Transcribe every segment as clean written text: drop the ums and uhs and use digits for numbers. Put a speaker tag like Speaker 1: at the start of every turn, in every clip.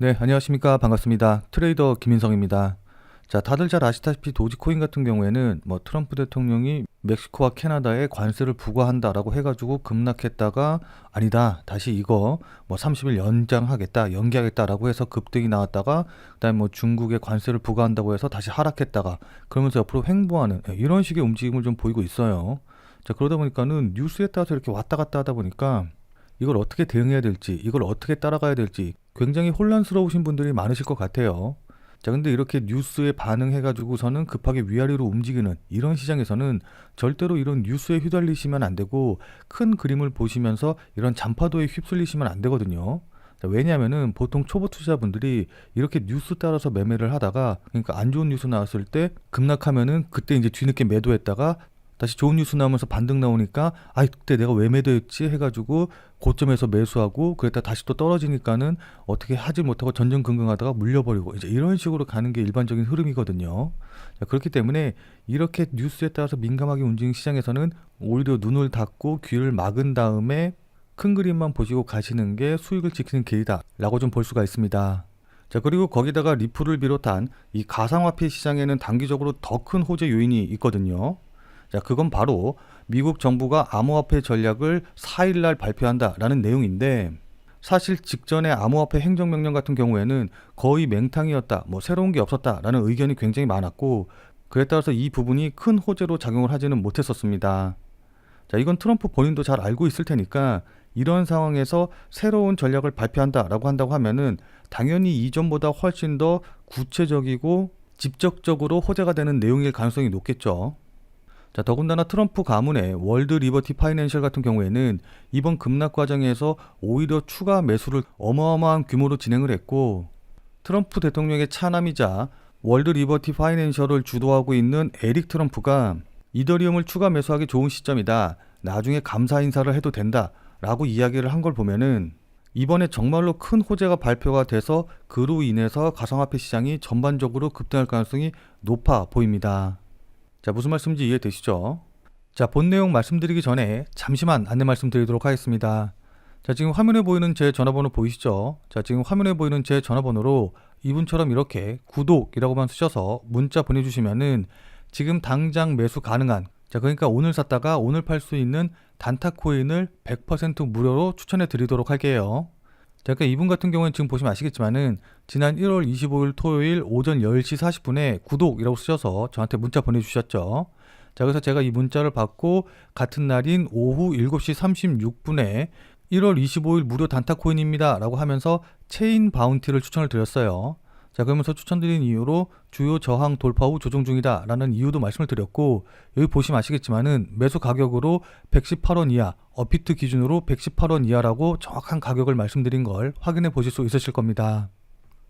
Speaker 1: 네, 안녕하십니까. 반갑습니다. 트레이더 김인성입니다. 자, 다들 잘 아시다시피 도지코인 같은 경우에는 트럼프 대통령이 멕시코와 캐나다에 관세를 부과한다라고 해가지고 급락했다가 아니다, 다시 이거 30일 연장하겠다, 연기하겠다라고 해서 급등이 나왔다가 그다음에 중국에 관세를 부과한다고 해서 다시 하락했다가 그러면서 옆으로 횡보하는 이런 식의 움직임을 좀 보이고 있어요. 자, 그러다 보니까는 뉴스에 따라서 이렇게 왔다 갔다 하다 보니까 이걸 어떻게 대응해야 될지, 이걸 어떻게 따라가야 될지 굉장히 혼란스러우신 분들이 많으실 것 같아요. 자, 근데 이렇게 뉴스에 반응해가지고서는 급하게 위아래로 움직이는 이런 시장에서는 절대로 이런 뉴스에 휘둘리시면 안 되고 큰 그림을 보시면서 이런 잔파도에 휩쓸리시면 안 되거든요. 자, 왜냐하면은 보통 초보 투자자분들이 이렇게 뉴스 따라서 매매를 하다가, 그러니까 안 좋은 뉴스 나왔을 때 급락하면은 그때 이제 뒤늦게 매도했다가 다시 좋은 뉴스 나오면서 반등 나오니까 그때 내가 왜 매도했지 해가지고 고점에서 매수하고 그랬다 다시 또 떨어지니까는 어떻게 하지 못하고 전전긍긍하다가 물려버리고 이제 이런 식으로 가는 게 일반적인 흐름이거든요. 자, 그렇기 때문에 이렇게 뉴스에 따라서 민감하게 움직이는 시장에서는 오히려 눈을 닫고 귀를 막은 다음에 큰 그림만 보시고 가시는 게 수익을 지키는 길이다 라고 좀 볼 수가 있습니다. 자, 그리고 거기다가 리플을 비롯한 이 가상화폐 시장에는 단기적으로 더 큰 호재 요인이 있거든요. 자, 그건 바로 미국 정부가 암호화폐 전략을 4일날 발표한다라는 내용인데, 사실 직전에 암호화폐 행정명령 같은 경우에는 거의 맹탕이었다, 새로운 게 없었다라는 의견이 굉장히 많았고, 그에 따라서 이 부분이 큰 호재로 작용을 하지는 못했었습니다. 자, 이건 트럼프 본인도 잘 알고 있을 테니까 이런 상황에서 새로운 전략을 발표한다라고 한다고 하면은 당연히 이전보다 훨씬 더 구체적이고 직접적으로 호재가 되는 내용일 가능성이 높겠죠. 자, 더군다나 트럼프 가문의 월드 리버티 파이낸셜 같은 경우에는 이번 급락 과정에서 오히려 추가 매수를 어마어마한 규모로 진행을 했고, 트럼프 대통령의 차남이자 월드 리버티 파이낸셜을 주도하고 있는 에릭 트럼프가 이더리움을 추가 매수하기 좋은 시점이다, 나중에 감사 인사를 해도 된다 라고 이야기를 한 걸 보면은 이번에 정말로 큰 호재가 발표가 돼서 그로 인해서 가상화폐 시장이 전반적으로 급등할 가능성이 높아 보입니다. 자, 무슨 말씀인지 이해되시죠? 자, 본 내용 말씀드리기 전에 잠시만 안내 말씀드리도록 하겠습니다. 자, 지금 화면에 보이는 제 전화번호 보이시죠? 자, 지금 화면에 보이는 제 전화번호로 이분처럼 이렇게 구독이라고만 쓰셔서 문자 보내주시면은 지금 당장 매수 가능한, 자, 그러니까 오늘 샀다가 오늘 팔 수 있는 단타코인을 100% 무료로 추천해 드리도록 할게요. 자, 그러니까 이분 같은 경우는 지금 보시면 아시겠지만은 지난 1월 25일 토요일 오전 10시 40분에 구독이라고 쓰셔서 저한테 문자 보내주셨죠. 자, 그래서 제가 이 문자를 받고 같은 날인 오후 7시 36분에 1월 25일 무료 단타코인입니다 라고 하면서 체인 바운티를 추천을 드렸어요. 자, 그러면서 추천드린 이유로 주요 저항 돌파 후 조정 중이다 라는 이유도 말씀을 드렸고, 여기 보시면 아시겠지만은 매수 가격으로 118원 이하, 업비트 기준으로 118원 이하라고 정확한 가격을 말씀드린 걸 확인해 보실 수 있으실 겁니다.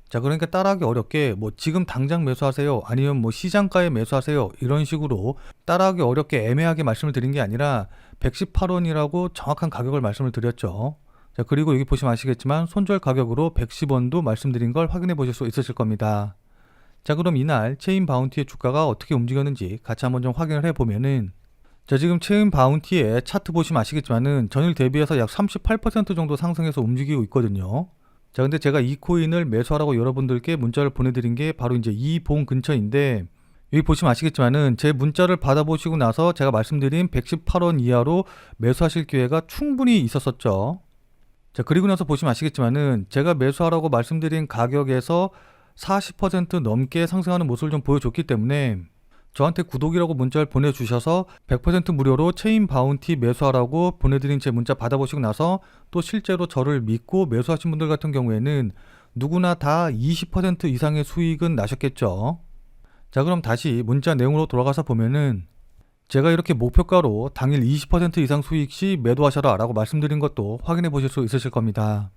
Speaker 1: 자, 그러니까 따라하기 어렵게 지금 당장 매수하세요, 아니면 시장가에 매수하세요, 이런 식으로 따라하기 어렵게 애매하게 말씀을 드린 게 아니라 118원이라고 정확한 가격을 말씀을 드렸죠. 자, 그리고 여기 보시면 아시겠지만 손절 가격으로 110원도 말씀드린 걸 확인해 보실 수 있으실 겁니다. 자, 그럼 이날 체인 바운티의 주가가 어떻게 움직였는지 같이 한번 좀 확인을 해보면은, 자, 지금 체인 바운티의 차트 보시면 아시겠지만은 전일 대비해서 약 38% 정도 상승해서 움직이고 있거든요. 자, 근데 제가 이 코인을 매수하라고 여러분들께 문자를 보내드린 게 바로 이제 이 봉 근처인데, 여기 보시면 아시겠지만은 제 문자를 받아보시고 나서 제가 말씀드린 118원 이하로 매수하실 기회가 충분히 있었었죠. 자, 그리고 나서 보시면 아시겠지만은 제가 매수하라고 말씀드린 가격에서 40% 넘게 상승하는 모습을 좀 보여줬기 때문에 저한테 구독이라고 문자를 보내주셔서 100% 무료로 체인 바운티 매수하라고 보내드린 제 문자 받아보시고 나서 또 실제로 저를 믿고 매수하신 분들 같은 경우에는 누구나 다 20% 이상의 수익은 나셨겠죠. 자, 그럼 다시 문자 내용으로 돌아가서 보면은 제가 이렇게 목표가로 당일 20% 이상 수익 시 매도하셔라 라고 말씀드린 것도 확인해 보실 수 있으실 겁니다.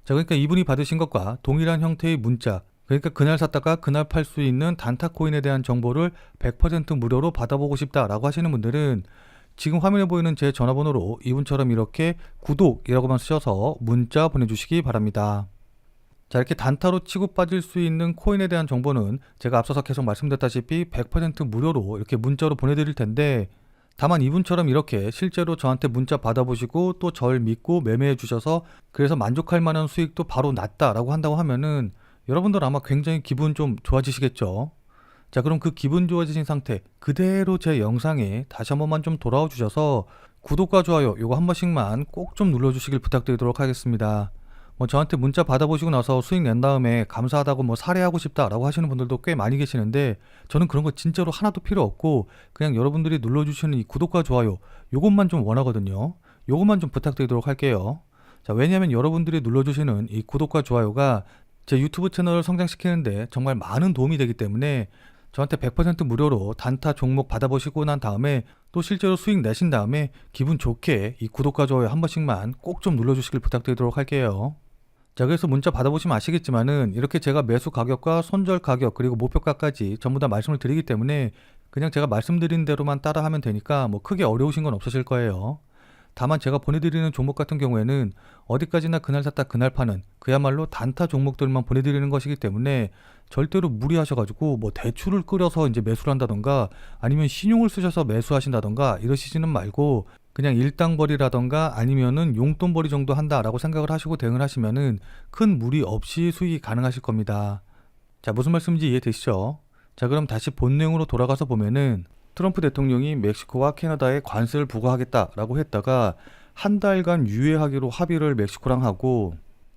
Speaker 1: 자, 그러니까 이분이 받으신 것과 동일한 형태의 문자, 그러니까 그날 샀다가 그날 팔 수 있는 단타코인에 대한 정보를 100% 무료로 받아보고 싶다라고 하시는 분들은 지금 화면에 보이는 제 전화번호로 이분처럼 이렇게 구독이라고만 쓰셔서 문자 보내주시기 바랍니다. 자, 이렇게 단타로 치고 빠질 수 있는 코인에 대한 정보는 제가 앞서서 계속 말씀드렸다시피 100% 무료로 이렇게 문자로 보내드릴 텐데, 다만 이분처럼 이렇게 실제로 저한테 문자 받아보시고 또 절 믿고 매매해 주셔서 그래서 만족할 만한 수익도 바로 났다라고 한다고 하면은 여러분들 아마 굉장히 기분 좀 좋아지시겠죠. 자, 그럼 그 기분 좋아지신 상태 그대로 제 영상에 다시 한 번만 좀 돌아와 주셔서 구독과 좋아요 요거 한 번씩만 꼭 좀 눌러주시길 부탁드리도록 하겠습니다. 뭐 저한테 문자 받아보시고 나서 수익 낸 다음에 감사하다고 뭐 사례하고 싶다라고 하시는 분들도 꽤 많이 계시는데 저는 그런 거 진짜로 하나도 필요 없고 그냥 여러분들이 눌러주시는 이 구독과 좋아요 요것만 좀 원하거든요. 요것만 좀 부탁드리도록 할게요. 자, 왜냐하면 여러분들이 눌러주시는 이 구독과 좋아요가 제 유튜브 채널을 성장시키는데 정말 많은 도움이 되기 때문에 저한테 100% 무료로 단타 종목 받아보시고 난 다음에 또 실제로 수익 내신 다음에 기분 좋게 이 구독과 좋아요 한 번씩만 꼭 좀 눌러주시길 부탁드리도록 할게요. 자, 그래서 문자 받아보시면 아시겠지만은 이렇게 제가 매수 가격과 손절 가격 그리고 목표가까지 전부 다 말씀을 드리기 때문에 그냥 제가 말씀드린 대로만 따라 하면 되니까 뭐 크게 어려우신 건 없으실 거예요. 다만 제가 보내드리는 종목 같은 경우에는 어디까지나 그날 샀다 그날 파는 그야말로 단타 종목들만 보내드리는 것이기 때문에 절대로 무리하셔가지고 뭐 대출을 끌어서 이제 매수를 한다던가 아니면 신용을 쓰셔서 매수하신다던가 이러시지는 말고 그냥 일당벌이라던가 아니면은 용돈벌이 정도 한다라고 생각을 하시고 대응을 하시면은 큰 무리 없이 수익이 가능하실 겁니다. 자, 무슨 말씀인지 이해되시죠? 자, 그럼 다시 본 내용으로 돌아가서 보면은 트럼프 대통령이 멕시코와 캐나다에 관세를 부과하겠다라고 했다가 한 달간 유예하기로 합의를 멕시코랑 하고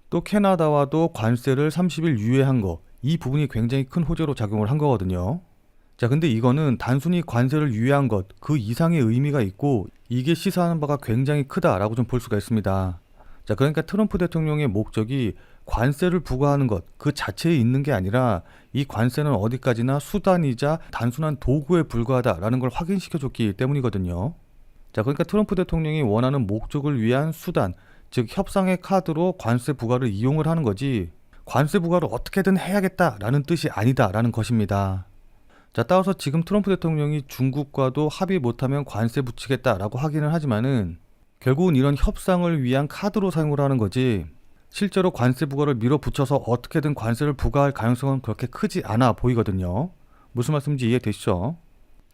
Speaker 1: 또 캐나다와도 관세를 30일 유예한 거, 이 부분이 굉장히 큰 호재로 작용을 한 거거든요. 자, 근데 이거는 단순히 관세를 유예한 것, 그 이상의 의미가 있고 이게 시사하는 바가 굉장히 크다라고 좀 볼 수가 있습니다. 자, 그러니까 트럼프 대통령의 목적이 관세를 부과하는 것 그 자체에 있는 게 아니라 이 관세는 어디까지나 수단이자 단순한 도구에 불과하다라는 걸 확인시켜 줬기 때문이거든요. 자, 그러니까 트럼프 대통령이 원하는 목적을 위한 수단, 즉 협상의 카드로 관세 부과를 이용을 하는 거지 관세 부과를 어떻게든 해야겠다라는 뜻이 아니다라는 것입니다. 자, 따라서 지금 트럼프 대통령이 중국과도 합의 못하면 관세 붙이겠다라고 하기는 하지만은 결국은 이런 협상을 위한 카드로 사용을 하는 거지 실제로 관세 부과를 밀어붙여서 어떻게든 관세를 부과할 가능성은 그렇게 크지 않아 보이거든요. 무슨 말씀인지 이해되시죠?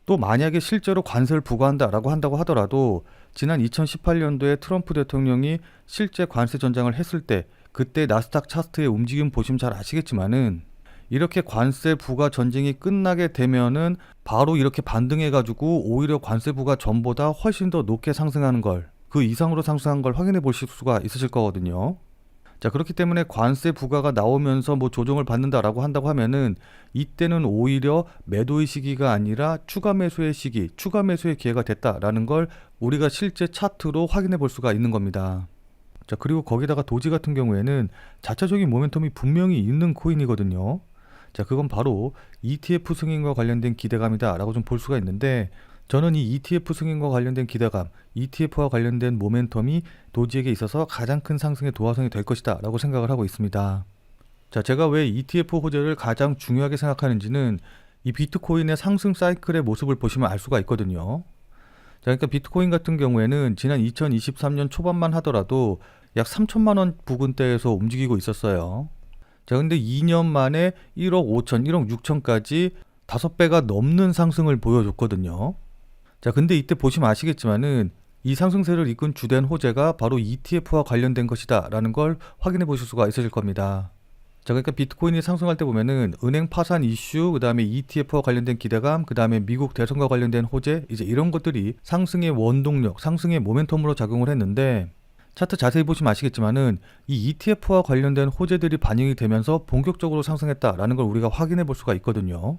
Speaker 1: 또 만약에 실제로 관세를 부과한다라고 한다고 하더라도 지난 2018년도에 트럼프 대통령이 실제 관세 전장을 했을 때 그때 나스닥 차트의 움직임 보시면 잘 아시겠지만은 이렇게 관세 부과 전쟁이 끝나게 되면은 바로 이렇게 반등해가지고 오히려 관세 부과 전보다 훨씬 더 높게 상승하는 걸, 그 이상으로 상승한 걸 확인해 보실 수가 있으실 거거든요. 자, 그렇기 때문에 관세 부과가 나오면서 뭐 조정을 받는다라고 한다고 하면은 이때는 오히려 매도의 시기가 아니라 추가 매수의 시기, 추가 매수의 기회가 됐다라는 걸 우리가 실제 차트로 확인해 볼 수가 있는 겁니다. 자, 그리고 거기다가 도지 같은 경우에는 자체적인 모멘텀이 분명히 있는 코인이거든요. 자, 그건 바로 ETF 승인과 관련된 기대감이다 라고 좀 볼 수가 있는데 저는 이 ETF 승인과 관련된 기대감, ETF와 관련된 모멘텀이 도지에게 있어서 가장 큰 상승의 도화선이 될 것이다 라고 생각을 하고 있습니다. 자, 제가 왜 ETF 호재를 가장 중요하게 생각하는지는 이 비트코인의 상승 사이클의 모습을 보시면 알 수가 있거든요. 자, 그러니까 비트코인 같은 경우에는 지난 2023년 초반만 하더라도 약 3천만 원 부근대에서 움직이고 있었어요. 자, 근데 2년 만에 1억 5천, 1억 6천까지 5배가 넘는 상승을 보여줬거든요. 자, 근데 이때 보시면 아시겠지만은 이 상승세를 이끈 주된 호재가 바로 ETF와 관련된 것이다 라는 걸 확인해 보실 수가 있으실 겁니다. 자, 그러니까 비트코인이 상승할 때 보면은 은행 파산 이슈, 그 다음에 ETF와 관련된 기대감, 그 다음에 미국 대선과 관련된 호재, 이제 이런 것들이 상승의 원동력, 상승의 모멘텀으로 작용을 했는데 차트 자세히 보시면 아시겠지만은 이 ETF와 관련된 호재들이 반영이 되면서 본격적으로 상승했다라는 걸 우리가 확인해 볼 수가 있거든요.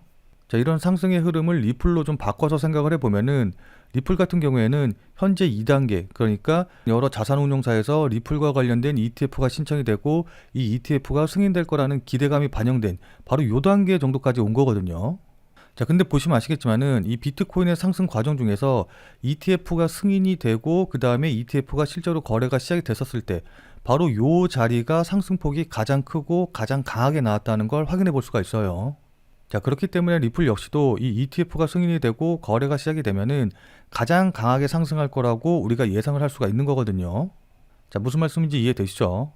Speaker 1: 자, 이런 상승의 흐름을 리플로 좀 바꿔서 생각을 해보면은 리플 같은 경우에는 현재 2단계, 그러니까 여러 자산운용사에서 리플과 관련된 ETF가 신청이 되고 이 ETF가 승인될 거라는 기대감이 반영된 바로 요 단계 정도까지 온 거거든요. 자, 근데 보시면 아시겠지만은 이 비트코인의 상승 과정 중에서 ETF가 승인이 되고 그 다음에 ETF가 실제로 거래가 시작이 됐었을 때 바로 요 자리가 상승폭이 가장 크고 가장 강하게 나왔다는 걸 확인해 볼 수가 있어요. 자, 그렇기 때문에 리플 역시도 이 ETF가 승인이 되고 거래가 시작이 되면은 가장 강하게 상승할 거라고 우리가 예상을 할 수가 있는 거거든요. 자, 무슨 말씀인지 이해되시죠?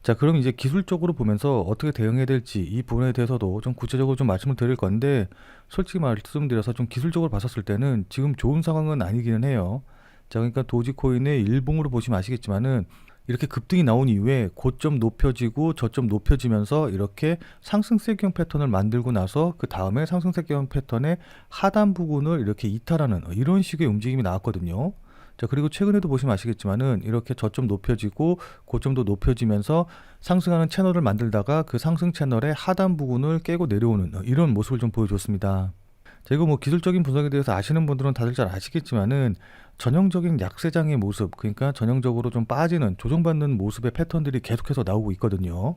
Speaker 1: 자, 그럼 이제 기술적으로 보면서 어떻게 대응해야 될지 이 부분에 대해서도 좀 구체적으로 좀 말씀을 드릴 건데, 솔직히 말씀드려서 좀 기술적으로 봤었을 때는 지금 좋은 상황은 아니기는 해요. 자, 그러니까 도지코인의 일봉으로 보시면 아시겠지만은 이렇게 급등이 나온 이후에 고점 높여지고 저점 높여지면서 이렇게 상승세경 패턴을 만들고 나서 그 다음에 상승세경 패턴의 하단 부분을 이렇게 이탈하는 이런 식의 움직임이 나왔거든요. 자, 그리고 최근에도 보시면 아시겠지만은 이렇게 저점 높여지고 고점도 높여지면서 상승하는 채널을 만들다가 그 상승 채널의 하단 부분을 깨고 내려오는 이런 모습을 좀 보여줬습니다. 자, 이거 뭐 기술적인 분석에 대해서 아시는 분들은 다들 잘 아시겠지만은 전형적인 약세장의 모습, 그러니까 전형적으로 좀 빠지는 조정받는 모습의 패턴들이 계속해서 나오고 있거든요.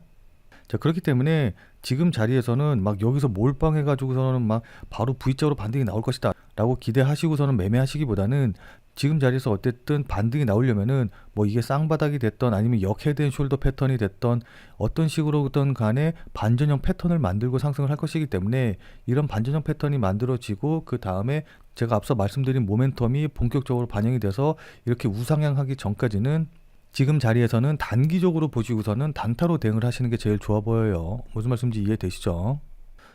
Speaker 1: 자, 그렇기 때문에 지금 자리에서는 막 여기서 몰빵해 가지고서는 막 바로 V자로 반등이 나올 것이다 라고 기대하시고서는 매매하시기보다는 지금 자리에서 어쨌든 반등이 나오려면은 뭐 이게 쌍바닥이 됐던 아니면 역헤드앤 숄더 패턴이 됐던 어떤 식으로든 간에 반전형 패턴을 만들고 상승을 할 것이기 때문에 이런 반전형 패턴이 만들어지고 그 다음에 제가 앞서 말씀드린 모멘텀이 본격적으로 반영이 돼서 이렇게 우상향하기 전까지는 지금 자리에서는 단기적으로 보시고서는 단타로 대응을 하시는 게 제일 좋아 보여요. 무슨 말씀인지 이해되시죠?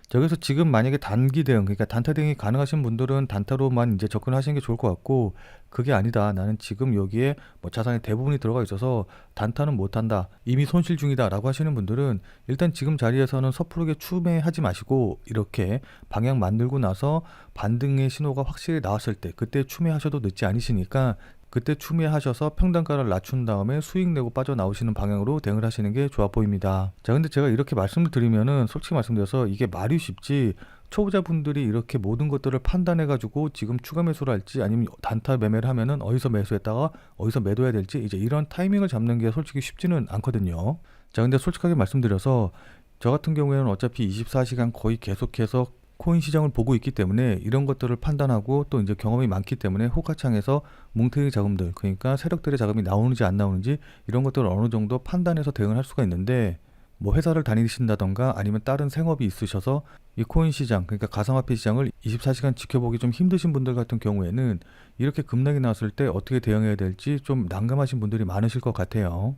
Speaker 1: 자, 그래서 지금 만약에 단기 대응, 그러니까 단타 대응이 가능하신 분들은 단타로만 이제 접근하시는 게 좋을 것 같고, 그게 아니다. 나는 지금 여기에 뭐 자산의 대부분이 들어가 있어서 단타는 못한다. 이미 손실 중이다라고 하시는 분들은 일단 지금 자리에서는 섣부르게 추매하지 마시고 이렇게 방향 만들고 나서 반등의 신호가 확실히 나왔을 때 그때 추매하셔도 늦지 않으시니까 그때 추매하셔서 평단가를 낮춘 다음에 수익 내고 빠져나오시는 방향으로 대응을 하시는 게 좋아 보입니다. 자, 근데 제가 이렇게 말씀을 드리면은 솔직히 말씀드려서 이게 말이 쉽지 초보자분들이 이렇게 모든 것들을 판단해 가지고 지금 추가 매수를 할지 아니면 단타 매매를 하면은 어디서 매수했다가 어디서 매도해야 될지 이제 이런 타이밍을 잡는 게 솔직히 쉽지는 않거든요. 자, 근데 솔직하게 말씀드려서 저 같은 경우에는 어차피 24시간 거의 계속해서 코인 시장을 보고 있기 때문에 이런 것들을 판단하고 또 이제 경험이 많기 때문에 호가창에서 뭉태기 자금들, 그러니까 세력들의 자금이 나오는지 안 나오는지 이런 것들을 어느 정도 판단해서 대응을 할 수가 있는데, 뭐 회사를 다니신다던가 아니면 다른 생업이 있으셔서 이 코인 시장, 그러니까 가상화폐 시장을 24시간 지켜보기 좀 힘드신 분들 같은 경우에는 이렇게 급락이 나왔을 때 어떻게 대응해야 될지 좀 난감하신 분들이 많으실 것 같아요.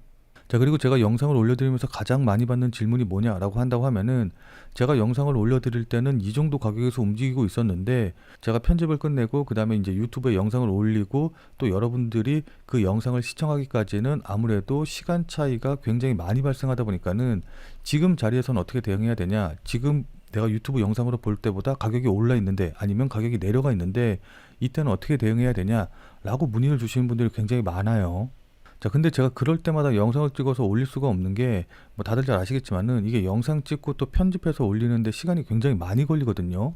Speaker 1: 자, 그리고 제가 영상을 올려드리면서 가장 많이 받는 질문이 뭐냐라고 한다고 하면은, 제가 영상을 올려드릴 때는 이 정도 가격에서 움직이고 있었는데 제가 편집을 끝내고 그 다음에 이제 유튜브에 영상을 올리고 또 여러분들이 그 영상을 시청하기까지는 아무래도 시간 차이가 굉장히 많이 발생하다 보니까는 지금 자리에서는 어떻게 대응해야 되냐, 지금 내가 유튜브 영상으로 볼 때보다 가격이 올라 있는데 아니면 가격이 내려가 있는데 이때는 어떻게 대응해야 되냐라고 문의를 주시는 분들이 굉장히 많아요. 자, 근데 제가 그럴 때마다 영상을 찍어서 올릴 수가 없는 게, 뭐 다들 잘 아시겠지만은 이게 영상 찍고 또 편집해서 올리는데 시간이 굉장히 많이 걸리거든요.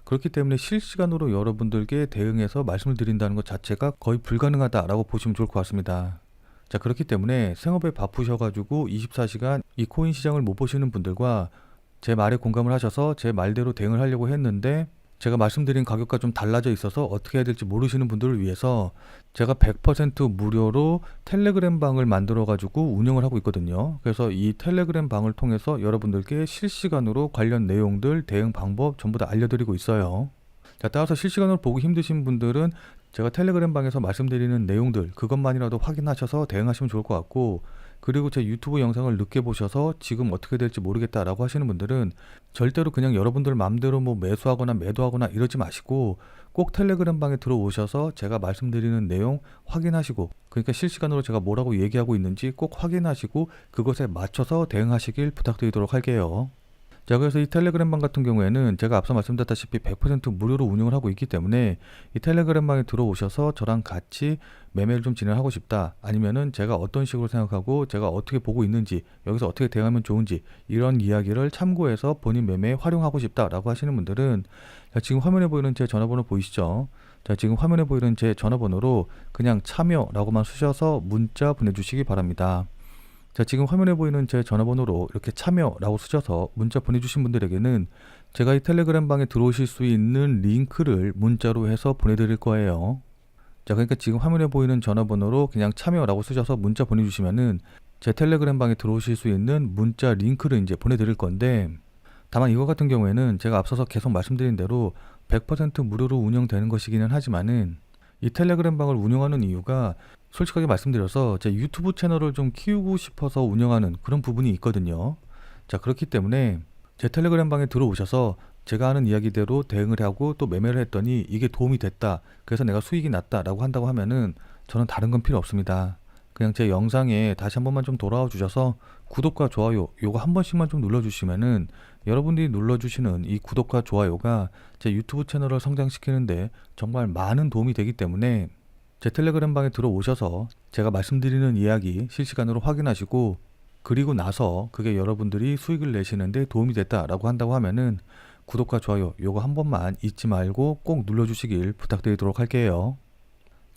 Speaker 1: 그렇기 때문에 실시간으로 여러분들께 대응해서 말씀을 드린다는 것 자체가 거의 불가능하다라고 보시면 좋을 것 같습니다. 자, 그렇기 때문에 생업에 바쁘셔가지고 24시간 이 코인 시장을 못 보시는 분들과 제 말에 공감을 하셔서 제 말대로 대응을 하려고 했는데 제가 말씀드린 가격과 좀 달라져 있어서 어떻게 해야 될지 모르시는 분들을 위해서 제가 100% 무료로 텔레그램 방을 만들어 가지고 운영을 하고 있거든요. 그래서 이 텔레그램 방을 통해서 여러분들께 실시간으로 관련 내용들, 대응 방법 전부 다 알려드리고 있어요. 자, 따라서 실시간으로 보기 힘드신 분들은 제가 텔레그램 방에서 말씀드리는 내용들 그것만이라도 확인하셔서 대응하시면 좋을 것 같고, 그리고 제 유튜브 영상을 늦게 보셔서 지금 어떻게 될지 모르겠다라고 하시는 분들은 절대로 그냥 여러분들 마음대로 뭐 매수하거나 매도하거나 이러지 마시고 꼭 텔레그램 방에 들어오셔서 제가 말씀드리는 내용 확인하시고, 그러니까 실시간으로 제가 뭐라고 얘기하고 있는지 꼭 확인하시고 그것에 맞춰서 대응하시길 부탁드리도록 할게요. 자, 그래서 이 텔레그램 방 같은 경우에는 제가 앞서 말씀드렸다시피 100% 무료로 운영을 하고 있기 때문에 이 텔레그램 방에 들어오셔서 저랑 같이 매매를 좀 진행하고 싶다, 아니면은 제가 어떤 식으로 생각하고 제가 어떻게 보고 있는지 여기서 어떻게 대응하면 좋은지 이런 이야기를 참고해서 본인 매매에 활용하고 싶다라고 하시는 분들은, 자, 지금 화면에 보이는 제 전화번호 보이시죠? 자, 지금 화면에 보이는 제 전화번호로 그냥 참여라고만 쓰셔서 문자 보내주시기 바랍니다. 자, 지금 화면에 보이는 제 전화번호로 이렇게 참여라고 쓰셔서 문자 보내주신 분들에게는 제가 이 텔레그램 방에 들어오실 수 있는 링크를 문자로 해서 보내드릴 거예요. 자, 그러니까 지금 화면에 보이는 전화번호로 그냥 참여라고 쓰셔서 문자 보내주시면은 제 텔레그램 방에 들어오실 수 있는 문자 링크를 이제 보내드릴 건데, 다만 이거 같은 경우에는 제가 앞서서 계속 말씀드린 대로 100% 무료로 운영되는 것이기는 하지만은 이 텔레그램 방을 운영하는 이유가 솔직하게 말씀드려서 제 유튜브 채널을 좀 키우고 싶어서 운영하는 그런 부분이 있거든요. 자, 그렇기 때문에 제 텔레그램 방에 들어오셔서 제가 하는 이야기대로 대응을 하고 또 매매를 했더니 이게 도움이 됐다. 그래서 내가 수익이 났다라고 한다고 하면은 저는 다른 건 필요 없습니다. 그냥 제 영상에 다시 한 번만 좀 돌아와 주셔서 구독과 좋아요 요거 한 번씩만 좀 눌러주시면은 여러분들이 눌러주시는 이 구독과 좋아요가 제 유튜브 채널을 성장시키는데 정말 많은 도움이 되기 때문에 제 텔레그램 방에 들어오셔서 제가 말씀드리는 이야기 실시간으로 확인하시고 그리고 나서 그게 여러분들이 수익을 내시는데 도움이 됐다라고 한다고 하면은 구독과 좋아요 요거 한 번만 잊지 말고 꼭 눌러주시길 부탁드리도록 할게요.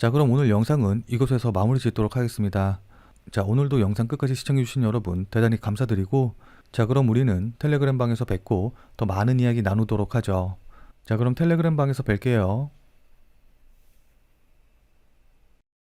Speaker 1: 자, 그럼 오늘 영상은 이것에서 마무리 짓도록 하겠습니다. 자, 오늘도 영상 끝까지 시청해주신 여러분 대단히 감사드리고, 자, 그럼 우리는 텔레그램 방에서 뵙고 더 많은 이야기 나누도록 하죠. 자, 그럼 텔레그램 방에서 뵐게요.